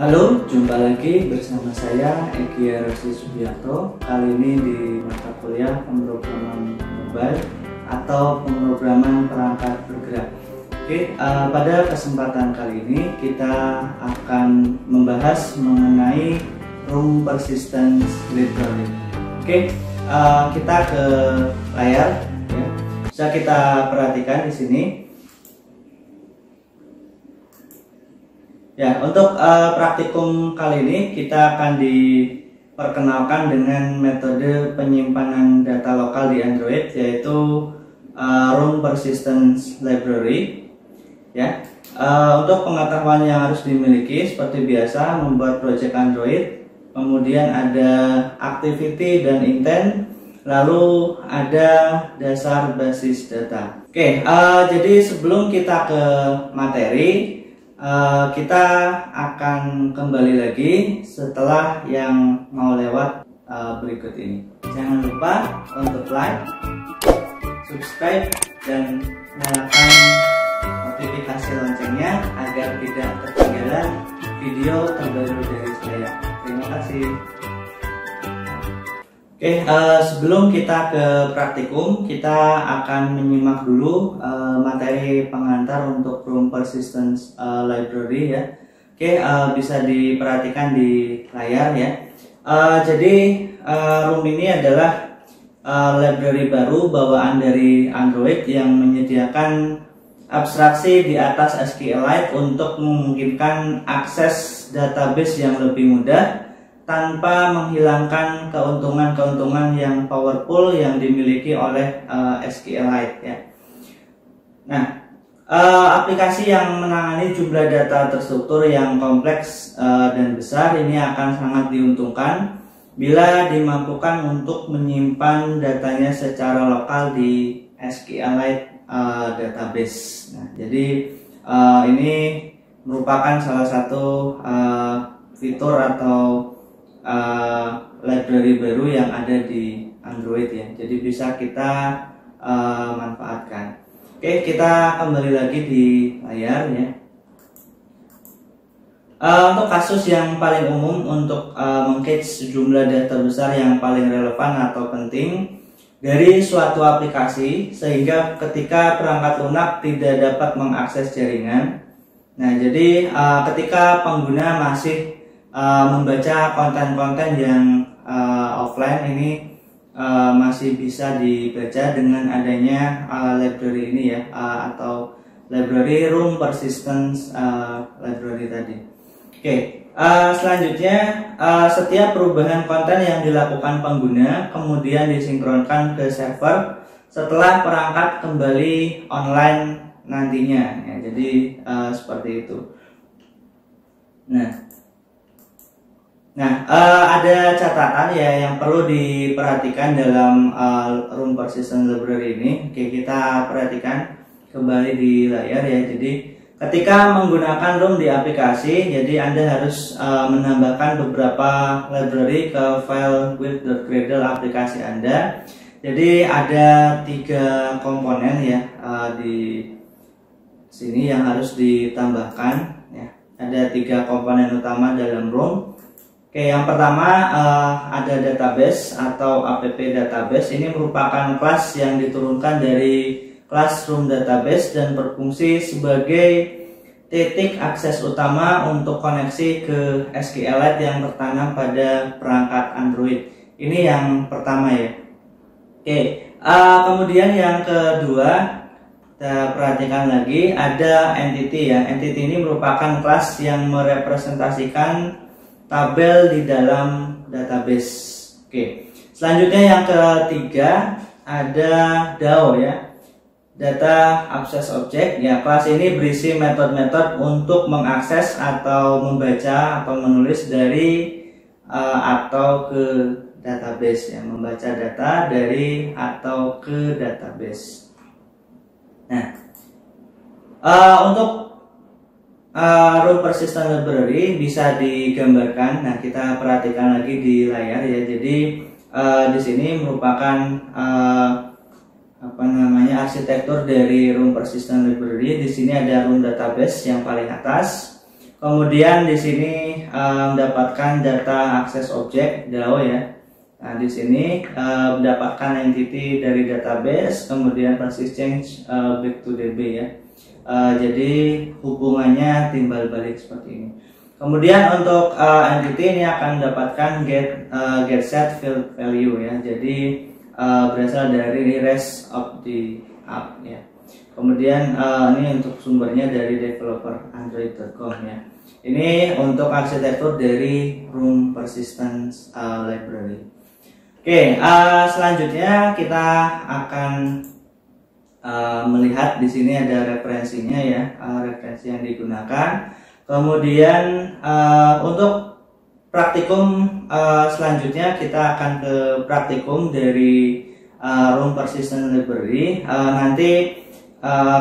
Halo, jumpa lagi bersama saya Egi Rosli Subianto. Kali ini di mata kuliah pemrograman mobile atau pemrograman perangkat bergerak. Pada kesempatan kali ini kita akan membahas mengenai Room Persistence Library. Kita ke layar. Bisa kita perhatikan di sini. Ya, untuk praktikum kali ini kita akan diperkenalkan dengan metode penyimpanan data lokal di Android, yaitu Room Persistence Library. Ya, untuk pengetahuan yang harus dimiliki seperti biasa membuat project Android, kemudian ada activity dan intent, lalu ada dasar basis data. Jadi sebelum kita ke materi, kita akan kembali lagi setelah yang mau lewat berikut ini. Jangan lupa untuk like, subscribe, dan nyalakan notifikasi loncengnya agar tidak ketinggalan video terbaru dari saya. Terima kasih. Sebelum kita ke praktikum, kita akan menyimak dulu materi pengantar untuk Room Persistence Library ya. Bisa diperhatikan di layar ya. Jadi Room ini adalah library baru bawaan dari Android yang menyediakan abstraksi di atas SQLite untuk memungkinkan akses database yang lebih mudah tanpa menghilangkan keuntungan-keuntungan yang powerful yang dimiliki oleh SQLite ya. Nah, aplikasi yang menangani jumlah data terstruktur yang kompleks dan besar ini akan sangat diuntungkan bila dimampukan untuk menyimpan datanya secara lokal di SQLite database. Nah, jadi ini merupakan salah satu fitur atau library baru yang ada di Android ya. Jadi bisa kita manfaatkan. Kita kembali lagi di layar ya. Untuk kasus yang paling umum untuk meng-cache sejumlah data besar yang paling relevan atau penting dari suatu aplikasi sehingga ketika perangkat lunak tidak dapat mengakses jaringan. Nah, jadi ketika pengguna masih membaca konten-konten yang offline ini masih bisa dibaca dengan adanya library ini ya, atau library Room Persistence Library tadi. Selanjutnya setiap perubahan konten yang dilakukan pengguna kemudian disinkronkan ke server setelah perangkat kembali online nantinya ya, jadi seperti itu. Nah, ada catatan ya yang perlu diperhatikan dalam Room Persistence Library ini. Kita perhatikan kembali di layar ya. Jadi ketika menggunakan Room di aplikasi, jadi Anda harus menambahkan beberapa library ke file with.gradle aplikasi Anda. Jadi ada 3 komponen ya di sini yang harus ditambahkan ya. Ada 3 komponen utama dalam Room. Yang pertama ada database atau app database. Ini merupakan kelas yang diturunkan dari kelas Room database dan berfungsi sebagai titik akses utama untuk koneksi ke SQLite yang tertanam pada perangkat Android. Ini yang pertama ya. Kemudian yang kedua, kita perhatikan lagi ada entity ya. Entity ini merupakan kelas yang merepresentasikan tabel di dalam database. Selanjutnya yang ketiga ada DAO ya, Data Access Object ya. Kelas ini berisi metode-metode untuk mengakses atau membaca atau menulis dari atau ke database ya, membaca data dari atau ke database. Nah, untuk Room Persistence Library bisa digambarkan. Nah, kita perhatikan lagi di layar ya. Jadi di sini merupakan arsitektur dari Room Persistence Library. Di sini ada Room Database yang paling atas. Kemudian di sini mendapatkan data akses objek DAO ya. Nah, di sini mendapatkan entity dari database, kemudian persist change back to DB ya. Jadi hubungannya timbal balik seperti ini. Kemudian untuk entity ini akan mendapatkan get set field value ya. Jadi berasal dari rest of the app ya. Kemudian ini untuk sumbernya dari developer android.com ya. Ini untuk arsitektur dari room persistence library. Oke, selanjutnya kita akan melihat di sini ada referensinya ya, referensi yang digunakan. Kemudian untuk praktikum selanjutnya kita akan ke praktikum dari room persistence library. Nanti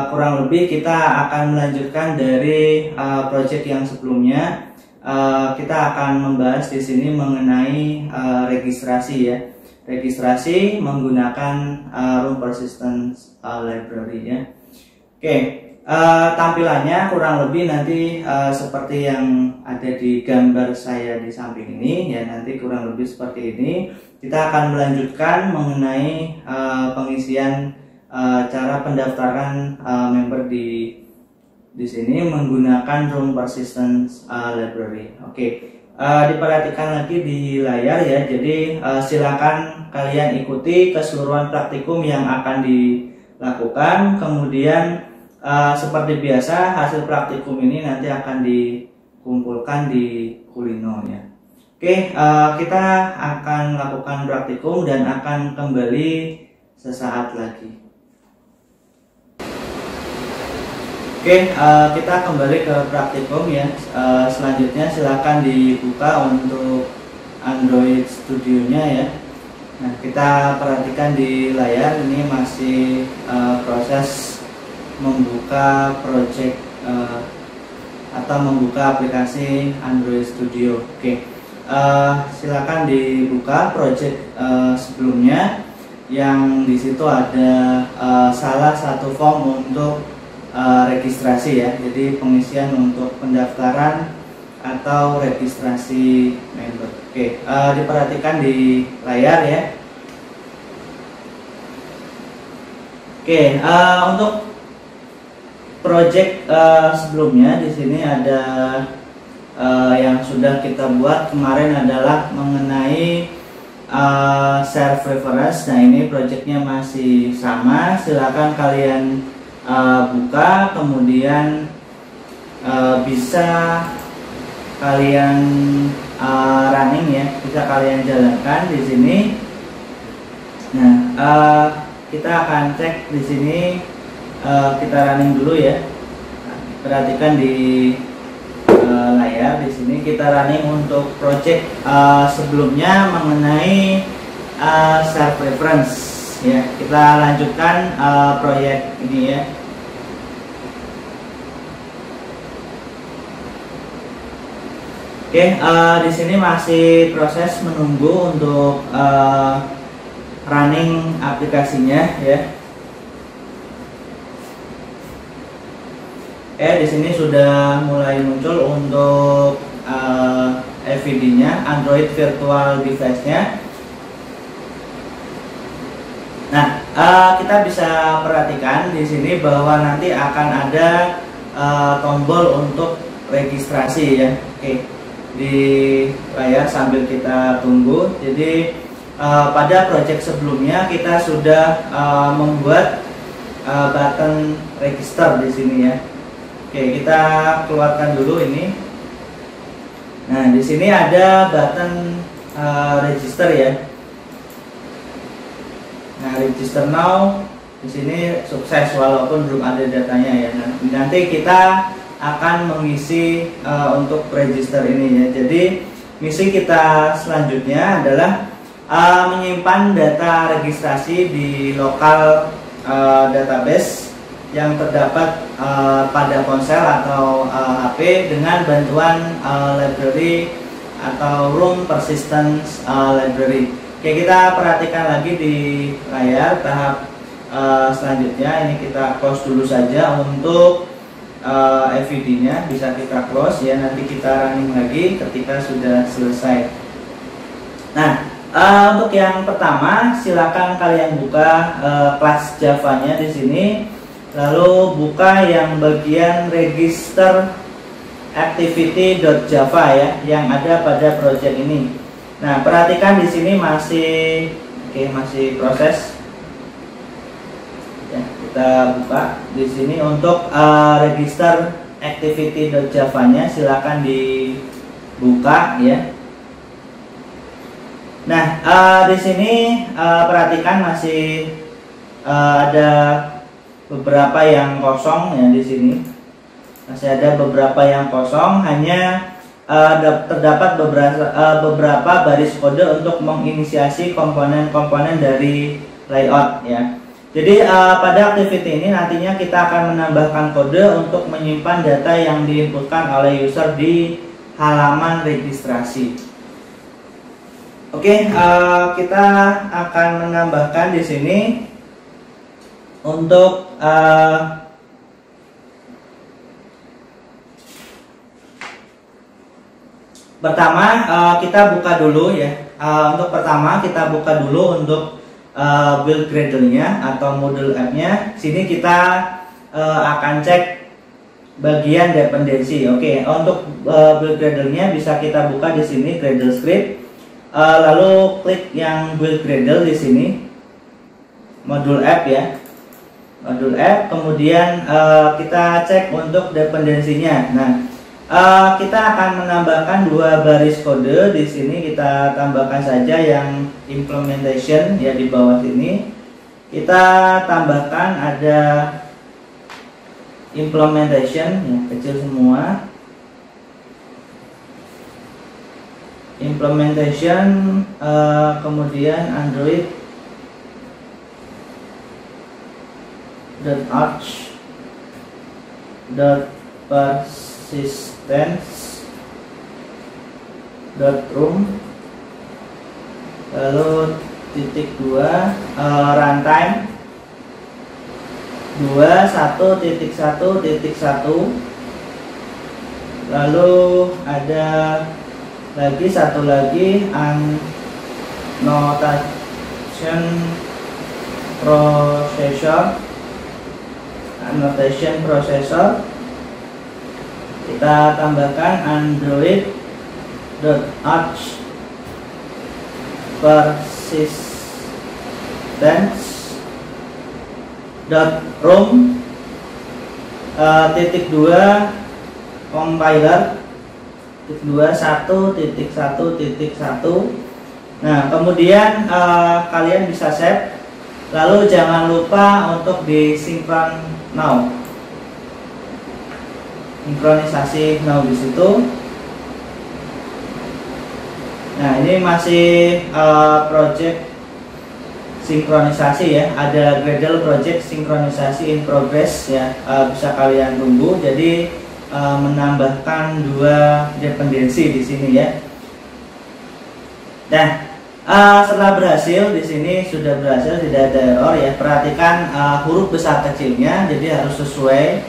kurang lebih kita akan melanjutkan dari project yang sebelumnya. Kita akan membahas di sini mengenai registrasi ya. Registrasi menggunakan room persistence library ya. Oke, tampilannya kurang lebih nanti seperti yang ada di gambar saya di samping ini ya. Nanti kurang lebih seperti ini. Kita akan melanjutkan mengenai pengisian cara pendaftaran member di sini menggunakan room persistence library. Oke, diperhatikan lagi di layar ya. Jadi silakan kalian ikuti keseluruhan praktikum yang akan dilakukan. Kemudian seperti biasa hasil praktikum ini nanti akan dikumpulkan di Kulino ya. Oke, kita akan lakukan praktikum dan akan kembali sesaat lagi. Oke, kita kembali ke praktikum ya. Selanjutnya silakan dibuka untuk Android Studio-nya ya. Nah, kita perhatikan di layar ini masih proses membuka project atau membuka aplikasi Android Studio. Oke, silakan dibuka project sebelumnya yang di situ ada salah satu form untuk registrasi ya. Jadi pengisian untuk pendaftaran atau registrasi member. Oke, diperhatikan di layar ya. Oke, untuk project sebelumnya di sini ada yang sudah kita buat kemarin adalah mengenai share preference. Nah, ini projectnya masih sama. Silakan kalian buka, kemudian bisa kalian running ya, bisa kalian jalankan di sini. Nah, kita akan cek di sini, kita running dulu ya. Perhatikan di layar di sini kita running untuk project sebelumnya mengenai share preference ya. Kita lanjutkan proyek ini ya. Oke, di sini masih proses menunggu untuk running aplikasinya ya. Di sini sudah mulai muncul untuk AVD-nya, Android Virtual Device-nya. Nah, kita bisa perhatikan di sini bahwa nanti akan ada tombol untuk registrasi ya. Oke, di layar sambil kita tunggu. Jadi pada project sebelumnya kita sudah membuat button register di sini ya. Oke, kita keluarkan dulu ini. Nah, di sini ada button register ya. Nah, register now di sini sukses walaupun belum ada datanya ya. Nah, nanti kita akan mengisi untuk register ini ya. Jadi misi kita selanjutnya adalah menyimpan data registrasi di lokal database yang terdapat pada ponsel atau HP dengan bantuan library atau room persistence library. Oke, kita perhatikan lagi di layar tahap selanjutnya. Ini kita close dulu saja untuk FVD-nya, bisa kita close ya, nanti kita running lagi ketika sudah selesai. Nah, untuk yang pertama silakan kalian buka kelas Java-nya di sini, lalu buka yang bagian register activity.java ya yang ada pada project ini. Nah, perhatikan di sini masih proses. Ya, kita buka di sini untuk register activity.java-nya, silakan dibuka ya. Nah, di sini perhatikan masih ada beberapa yang kosong ya di sini. Masih ada beberapa yang kosong, hanya terdapat beberapa baris kode untuk menginisiasi komponen-komponen dari layout ya. Jadi pada activity ini nantinya kita akan menambahkan kode untuk menyimpan data yang diinputkan oleh user di halaman registrasi. Oke, kita akan menambahkan di sini untuk pertama kita buka dulu ya. Untuk pertama kita buka dulu untuk build Gradle-nya atau module app-nya. Sini kita akan cek bagian dependensi. Oke, untuk build Gradle-nya bisa kita buka di sini Gradle script. Lalu klik yang build Gradle di sini, modul app ya, modul app. Kemudian kita cek untuk dependensinya. Nah, kita akan menambahkan dua baris kode di sini. Kita tambahkan saja yang implementation ya di bawah sini. Kita tambahkan ada implementation ya, kecil semua. Implementation, kemudian Android .arch .persistence .room, lalu titik 2 runtime 21.1.1, lalu ada lagi satu lagi annotation processor. Kita tambahkan android.arch persistence.rom titik 2 compiler 21.1.1. Nah, kemudian kalian bisa save. Lalu jangan lupa untuk disinkron now, sinkronisasi now di situ. Nah, ini masih project sinkronisasi ya. Ada Gradle project sinkronisasi in progress ya. Bisa kalian tunggu. Jadi menambahkan dua dependensi di sini ya. Nah, setelah berhasil di sini sudah berhasil, tidak ada error ya. Perhatikan huruf besar kecilnya, jadi harus sesuai.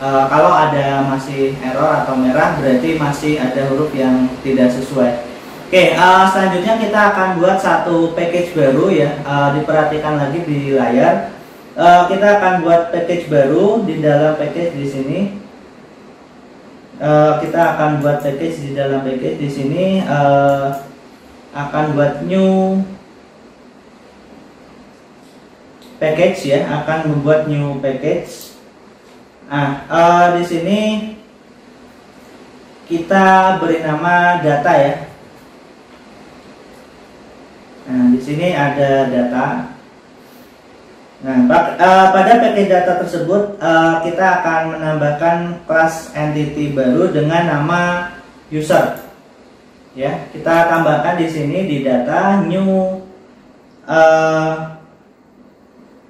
Kalau ada masih error atau merah berarti masih ada huruf yang tidak sesuai. Oke, selanjutnya kita akan buat satu package baru ya. Diperhatikan lagi di layar. Kita akan buat package baru di dalam package di sini. Kita akan buat package di dalam package di sini. Akan buat new package ya, akan membuat new package. Di sini kita beri nama data ya. Nah, di sini ada data. Nah, pada package data tersebut kita akan menambahkan kelas entity baru dengan nama user. Ya, kita tambahkan di sini di data new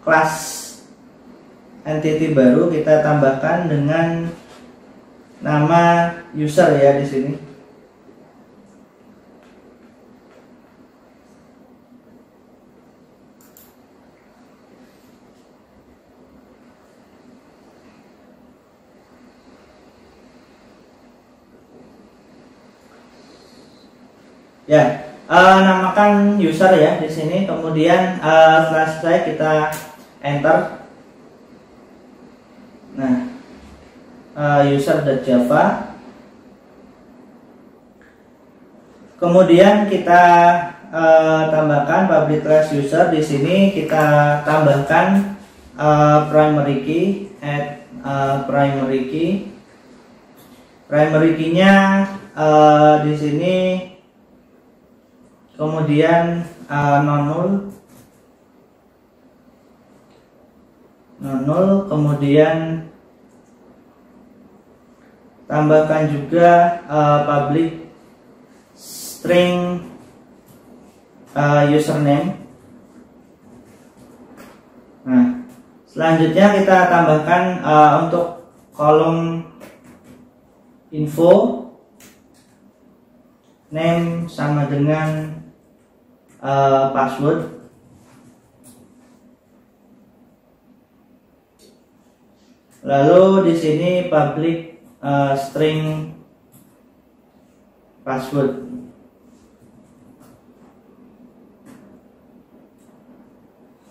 kelas entity baru, kita tambahkan dengan nama user ya di sini. Ya, namakan user ya di sini. Kemudian setelah selesai kita enter. Nah, user.java. Kemudian kita tambahkan public class user. Di sini kita tambahkan primary key, add primary key. Primary key-nya di sini. Kemudian non null, kemudian tambahkan juga public string username. Nah, selanjutnya kita tambahkan untuk kolom info, name sama dengan password. Lalu di sini public string password.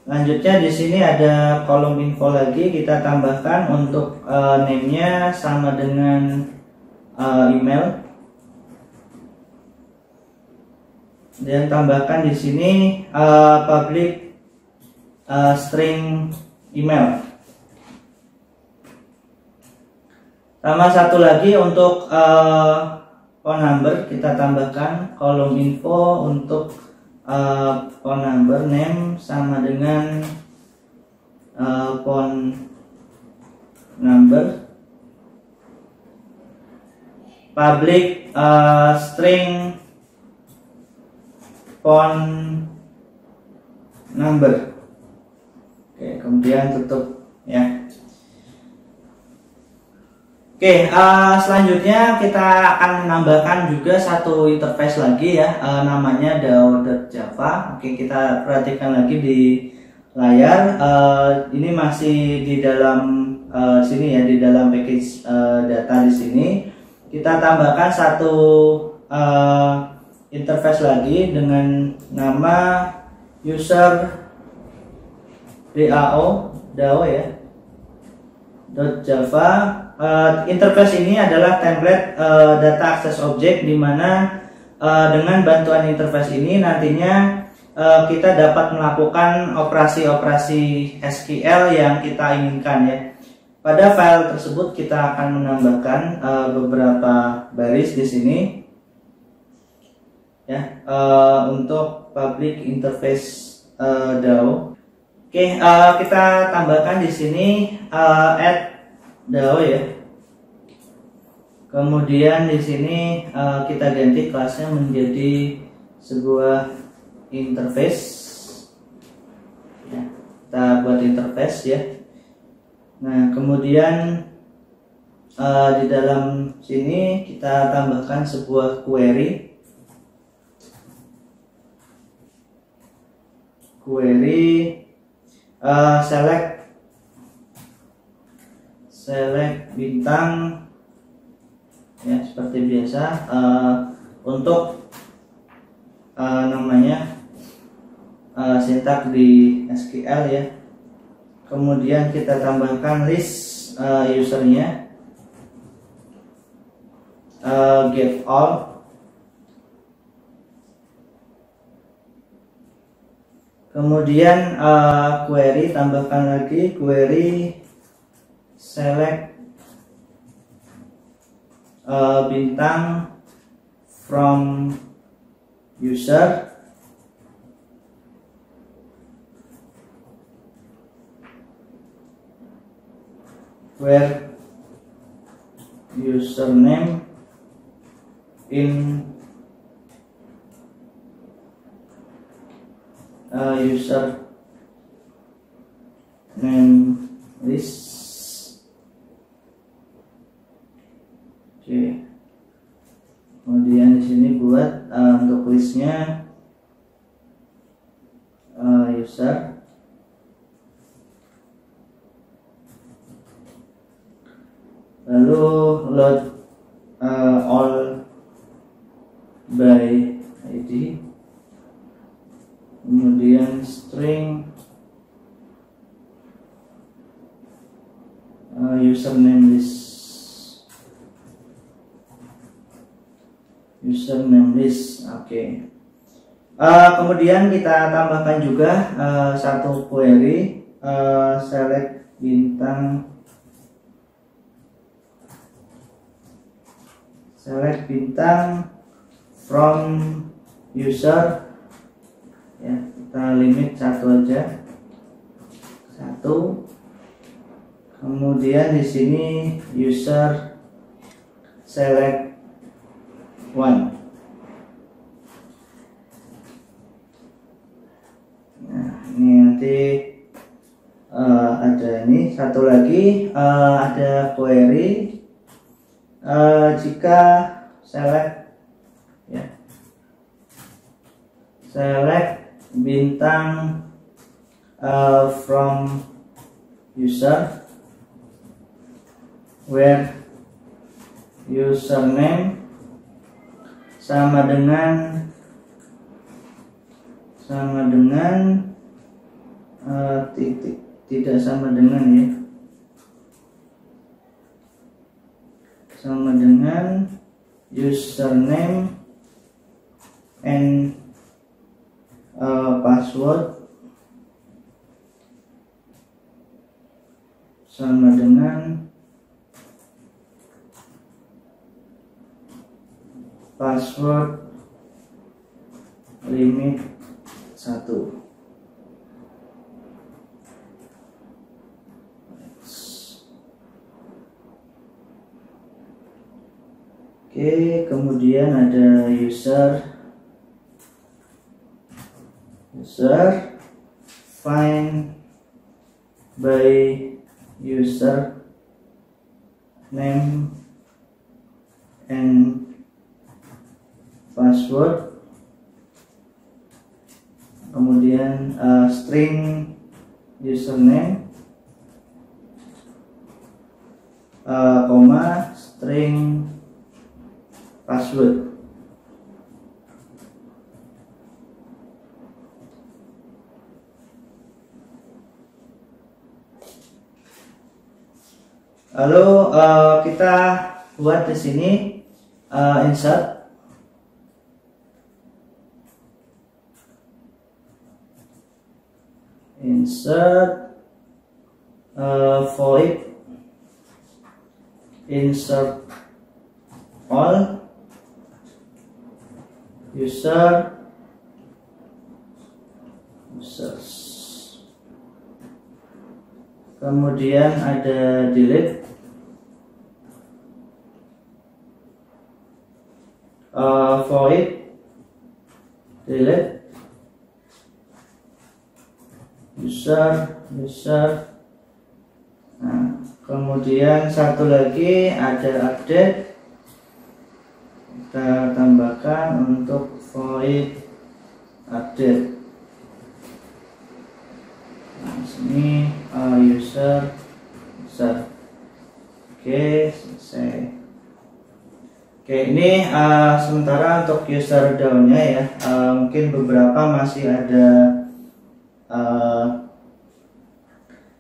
Lanjutnya di sini ada kolom info lagi, kita tambahkan untuk name-nya sama dengan email. Dan tambahkan di sini public string email. Sama satu lagi untuk phone number, kita tambahkan kolom info untuk phone number, name sama dengan phone number. Public string phone number. Oke, kemudian tutup ya. Oke, selanjutnya kita akan menambahkan juga satu interface lagi ya, namanya DAO.java. Oke, kita perhatikan lagi di layar. Ini masih di dalam sini ya, di dalam package data di sini. Kita tambahkan satu interface lagi dengan nama user DAO ya .java. Interface ini adalah template data access object, di mana dengan bantuan interface ini nantinya kita dapat melakukan operasi-operasi SQL yang kita inginkan ya. Pada file tersebut kita akan menambahkan beberapa baris di sini ya, untuk public interface DAO. Oke, kita tambahkan di sini add DAO ya. Kemudian di sini kita ganti kelasnya menjadi sebuah interface. Ya, kita buat interface ya. Nah, kemudian di dalam sini kita tambahkan sebuah query. Select bintang ya, seperti biasa untuk namanya sintak di SQL ya. Kemudian kita tambahkan list usernya, get all. Kemudian query, tambahkan lagi query select bintang from user, where username in user name list. Oke. Kemudian di sini buat untuk listnya user. Lalu load all by ID. username list. Oke. Kemudian kita tambahkan juga satu query, select bintang from user, ya, kita limit satu aja, satu. Kemudian di sini user select one. Nah, ini nanti ada ini satu lagi, ada query jika select, ya, select bintang from user where username sama dengan titik, tidak sama dengan, ya, sama dengan username and password sama dengan password limit 1. Oke, kemudian ada user find by user name and password, kemudian string username, koma string password. Lalu kita buat di sini insert void insert all users. Kemudian ada delete, void delete user. Nah, kemudian satu lagi ada update, kita tambahkan untuk void update. Nah, sini user. Oke, selesai. Oke, ini sementara untuk user down-nya, ya. Mungkin beberapa masih ada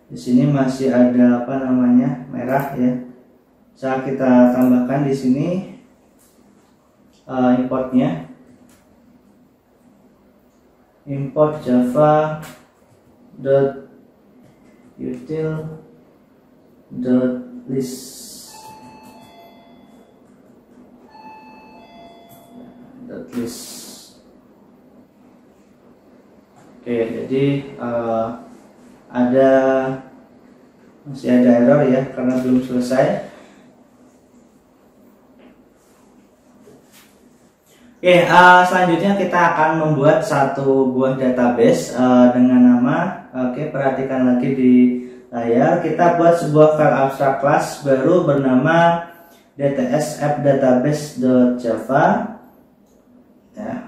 di sini masih ada merah, ya. Bisa kita tambahkan di sini importnya, import java .util.list. Oke, jadi masih ada error, ya, karena belum selesai. Oke, selanjutnya kita akan membuat satu buah database dengan nama, perhatikan lagi di layar, kita buat sebuah file abstract class baru bernama dts appdatabase.java. Ya,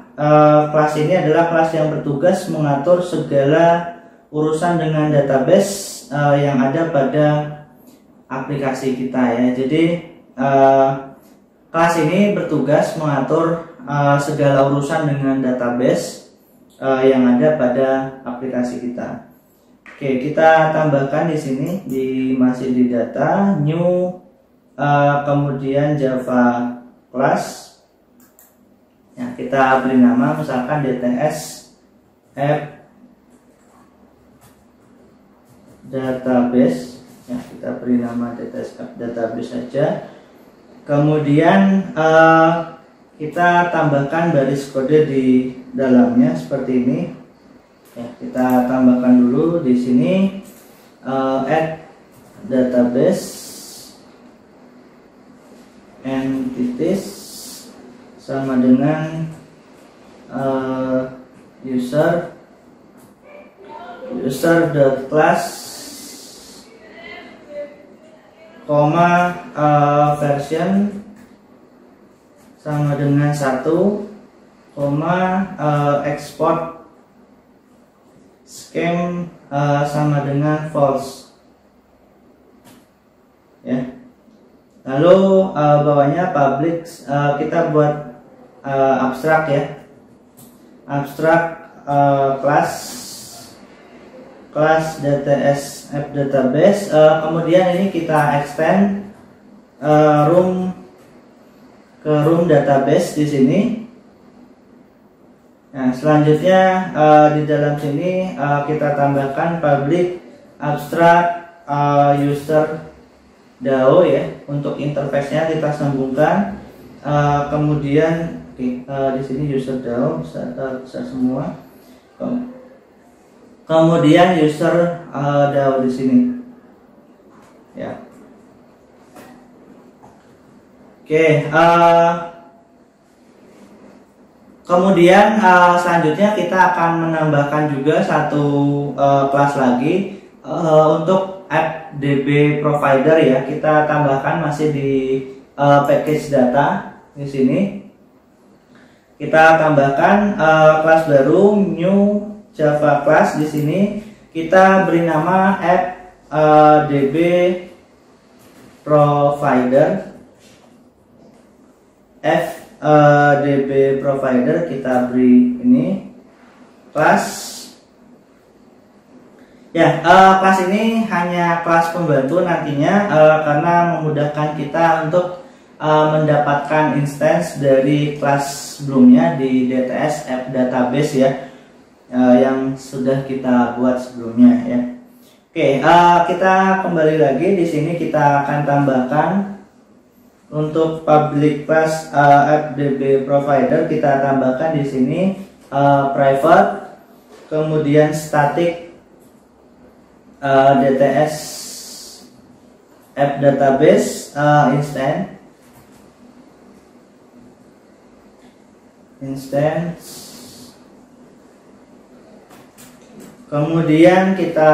kelas ini adalah kelas yang bertugas mengatur segala urusan dengan database yang ada pada aplikasi kita, ya. Jadi kelas ini bertugas mengatur segala urusan dengan database yang ada pada aplikasi kita. Oke, kita tambahkan di sini masih di data new, kemudian Java class. Ya, kita beri nama misalkan DTS app database. Ya, kita beri nama DTS app database saja. Kemudian kita tambahkan baris kode di dalamnya seperti ini. Ya, kita tambahkan dulu di sini add database entities sama dengan user.class version sama dengan 1, export scheme sama dengan false. Ya. Lalu bawahnya public, kita buat abstrak ya. Abstrak class DTS app database. Kemudian ini kita extend room ke room database di sini. Nah, selanjutnya di dalam sini kita tambahkan public abstract user DAO ya. Untuk interface-nya kita sambungkan. Kemudian di sini user DAO bisa semua. Kemudian user DAO di sini. Ya. Oke. Kemudian selanjutnya kita akan menambahkan juga satu kelas lagi untuk app DB provider ya. Kita tambahkan masih di package data di sini. Kita tambahkan kelas baru new Java class di sini. Kita beri nama app DB provider DB provider, kita beri ini kelas ya. Kelas ini hanya kelas pembantu nantinya karena memudahkan kita untuk mendapatkan instance dari kelas sebelumnya di DTS app database ya, yang sudah kita buat sebelumnya ya. Oke, kita kembali lagi di sini. Kita akan tambahkan untuk public class app DB provider, kita tambahkan di sini private, kemudian static DTS app database instance. Kemudian kita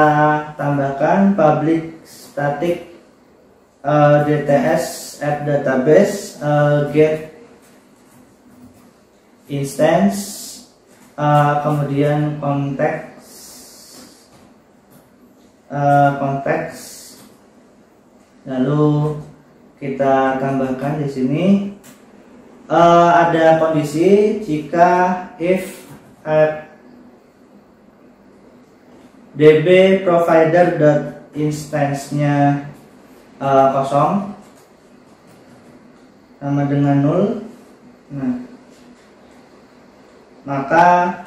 tambahkan public static DTS app database get instance, kemudian konteks, lalu kita tambahkan di sini ada kondisi jika if app DB provider instance-nya kosong sama dengan 0. Nah, maka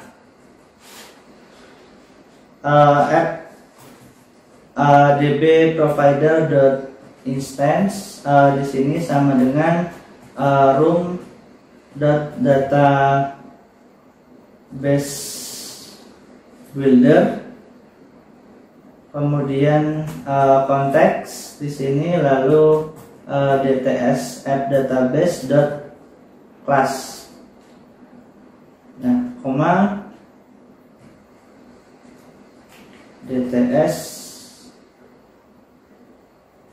app DB provider instance di sini sama dengan room database builder, kemudian konteks di sini, lalu DTS app database class. Nah, koma DTS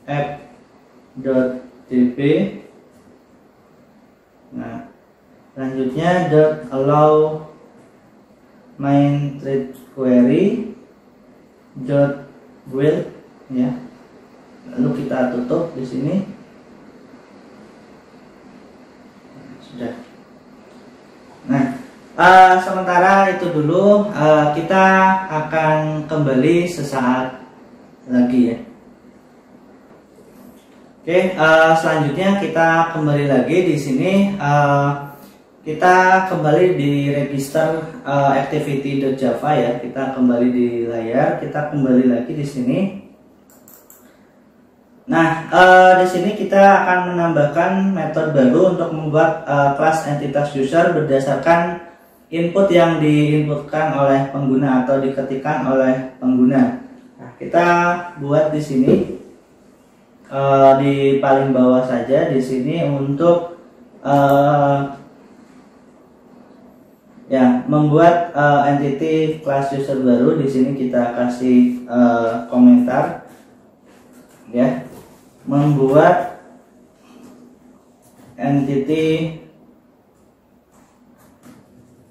app.db. Nah, selanjutnya .allow main thread query .build ya. Lalu kita tutup di sini. Sudah. Nah, Sementara itu dulu, kita akan kembali sesaat lagi ya. Oke, selanjutnya kita kembali lagi di sini. Kita kembali di register activity.java ya. Kita kembali di layar. Kita kembali lagi di sini. Nah, di sini kita akan menambahkan metode baru untuk membuat kelas entitas user berdasarkan input yang diinputkan oleh pengguna atau diketikkan oleh pengguna. Nah, kita buat di sini di paling bawah saja di sini untuk ya, membuat entity class user baru. Di sini kita kasih komentar ya, membuat entity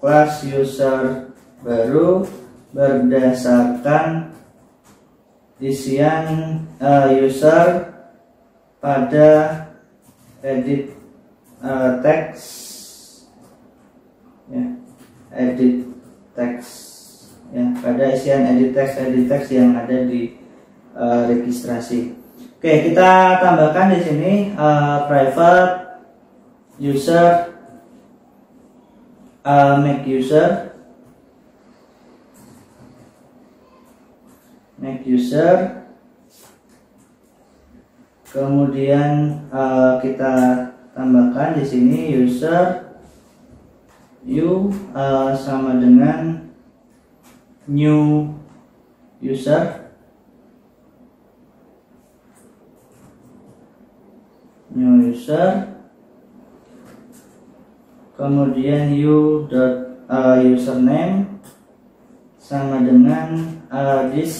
class user baru berdasarkan isian user pada edit text ya, edit text ya, pada isian edit text yang ada di registrasi. Oke, kita tambahkan di sini private user make user, kemudian kita tambahkan di sini user u sama dengan new user, kemudian u dot username sama dengan this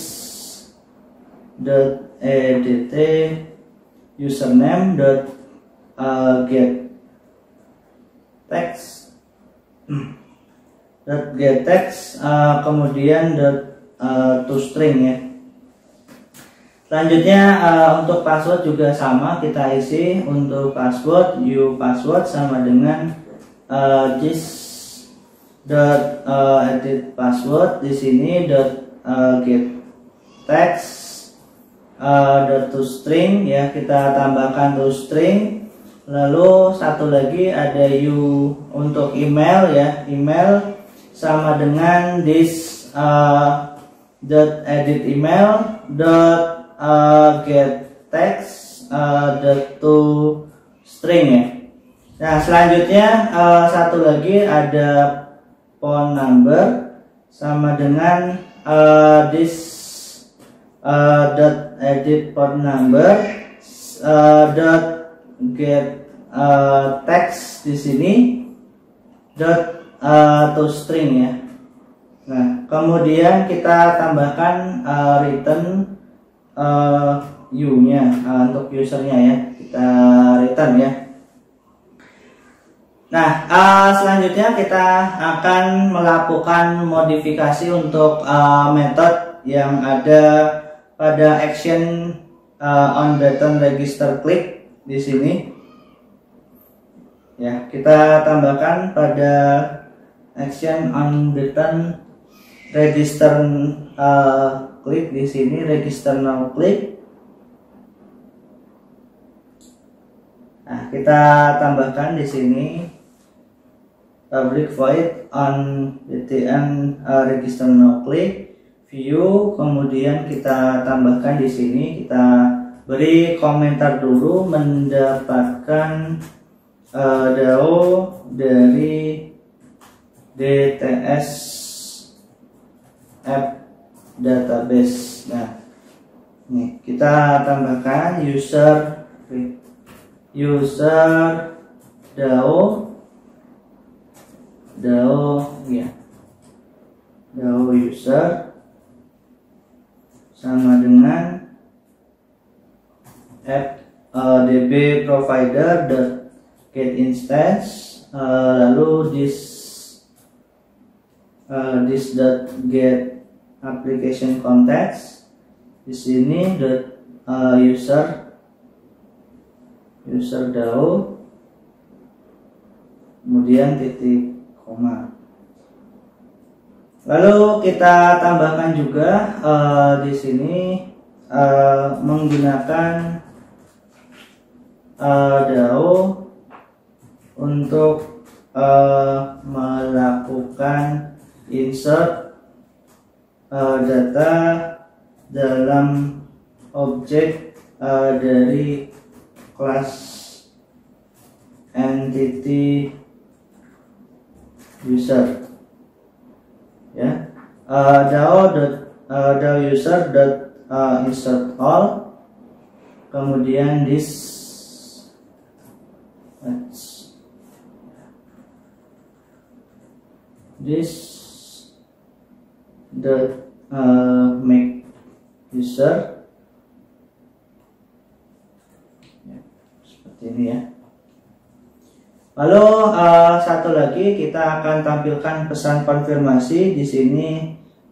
dot edt username dot get text kemudian dot toString ya. Selanjutnya untuk password juga sama, kita isi untuk password password sama dengan this dot edit password, di sini dot get text dot toString ya, kita tambahkan toString. Lalu satu lagi ada u untuk email ya, email sama dengan this dot edit email dot get text dot toString ya. Nah, selanjutnya satu lagi ada phone number sama dengan this dot edit phone number dot get text, di sini dot toString ya. Nah, kemudian kita tambahkan return u-nya untuk usernya ya, kita return ya. Nah, selanjutnya kita akan melakukan modifikasi untuk metode yang ada pada action on button register click di sini. Ya, kita tambahkan pada action on button register click di sini, register now click. Nah, kita tambahkan di sini public void on btn register now click view, kemudian kita tambahkan di sini, kita beri komentar dulu, mendapatkan DAO dari DTS app database. Nah, nih kita tambahkan user DAO ya, DAO user sama dengan app db provider dot get instance, lalu this dot get application context, di sini dot user DAO, kemudian titik koma. Lalu kita tambahkan juga di sini menggunakan DAO untuk melakukan insert data dalam objek dari kelas entity user, ya. DAO user insert all, kemudian this make user, ya, seperti ini ya. Lalu satu lagi kita akan tampilkan pesan konfirmasi di sini.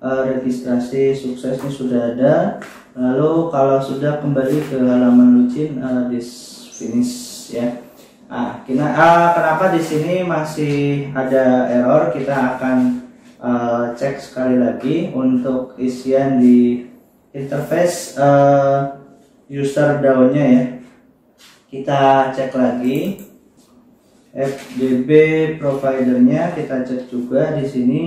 Registrasi sukses ini sudah ada. Lalu kalau sudah kembali ke halaman login, this finish ya. Nah, kenapa di sini masih ada error? Kita akan cek sekali lagi untuk isian di interface user DAO-nya ya. Kita cek lagi FDB providernya, kita cek juga di sini.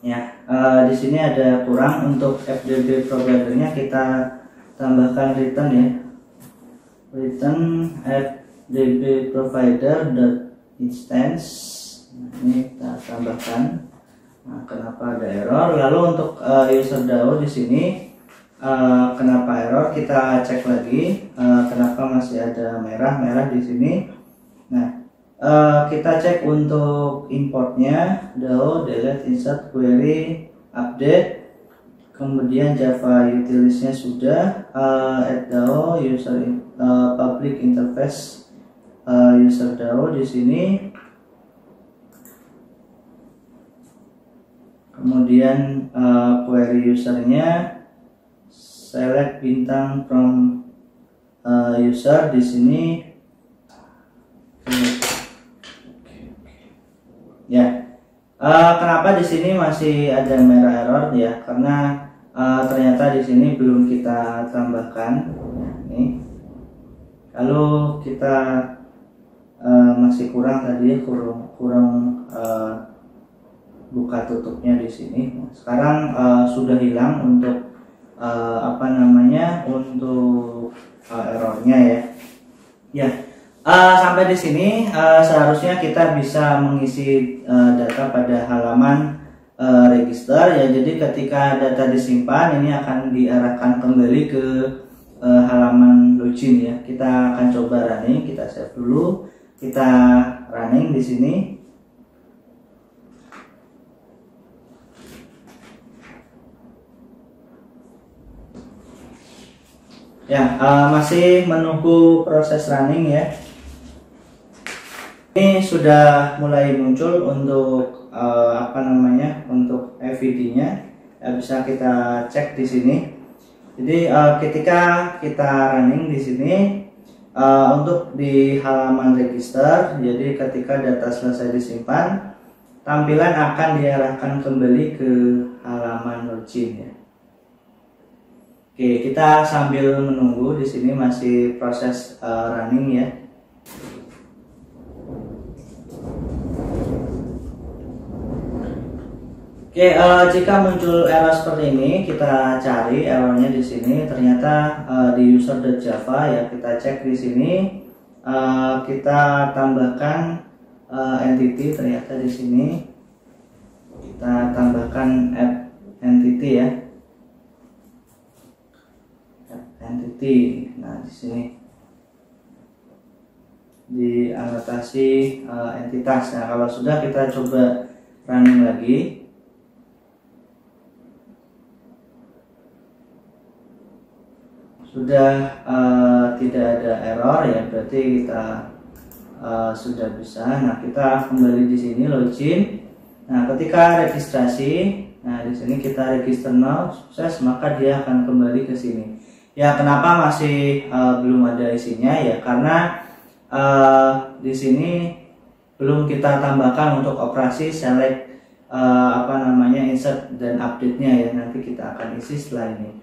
Ya, di sini ada kurang untuk FDB providernya, kita tambahkan return ya. Return FDB provider instance. Ini kita tambahkan. Nah, kenapa ada error? Lalu untuk user DAO di sini kenapa error? Kita cek lagi kenapa masih ada merah di sini. Nah, kita cek untuk importnya DAO delete insert query update, kemudian Java utilitiesnya sudah, add DAO user public interface user DAO di sini, kemudian query usernya select bintang from user di sini. Ya, kenapa di sini masih ada merah error ya? Karena ternyata di sini belum kita tambahkan. Nih, lalu kita masih kurang tadi, kurang buka tutupnya di sini. Sekarang sudah hilang untuk untuk errornya ya. Ya. Sampai di sini seharusnya kita bisa mengisi data pada halaman register ya. Jadi ketika data disimpan, ini akan diarahkan kembali ke halaman login ya. Kita akan coba running, kita save dulu, kita running di sini. Ya, masih menunggu proses running ya. Ini sudah mulai muncul untuk untuk FID-nya. Bisa kita cek di sini. Jadi ketika kita running di sini untuk di halaman register, jadi ketika data selesai disimpan, tampilan akan diarahkan kembali ke halaman login ya. Oke, kita sambil menunggu di sini masih proses running ya. Oke, jika muncul error seperti ini, kita cari errornya di sini. Ternyata di user.java ya, kita cek di sini. Kita tambahkan entity, ternyata di sini kita tambahkan add entity ya. Add entity. Nah, di sini di anotasi entitas. Nah, kalau sudah, kita coba running lagi. sudah tidak ada error ya, berarti kita sudah bisa. Nah, kita kembali di sini login. Nah, ketika registrasi, nah di sini kita register now, sukses, maka dia akan kembali ke sini. Ya, kenapa masih belum ada isinya ya? Karena di sini belum kita tambahkan untuk operasi select insert dan update-nya ya. Nanti kita akan isi setelah ini.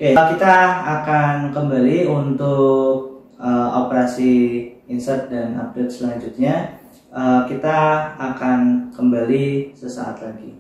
Oke, kita akan kembali untuk operasi insert dan update selanjutnya. Kita akan kembali sesaat lagi.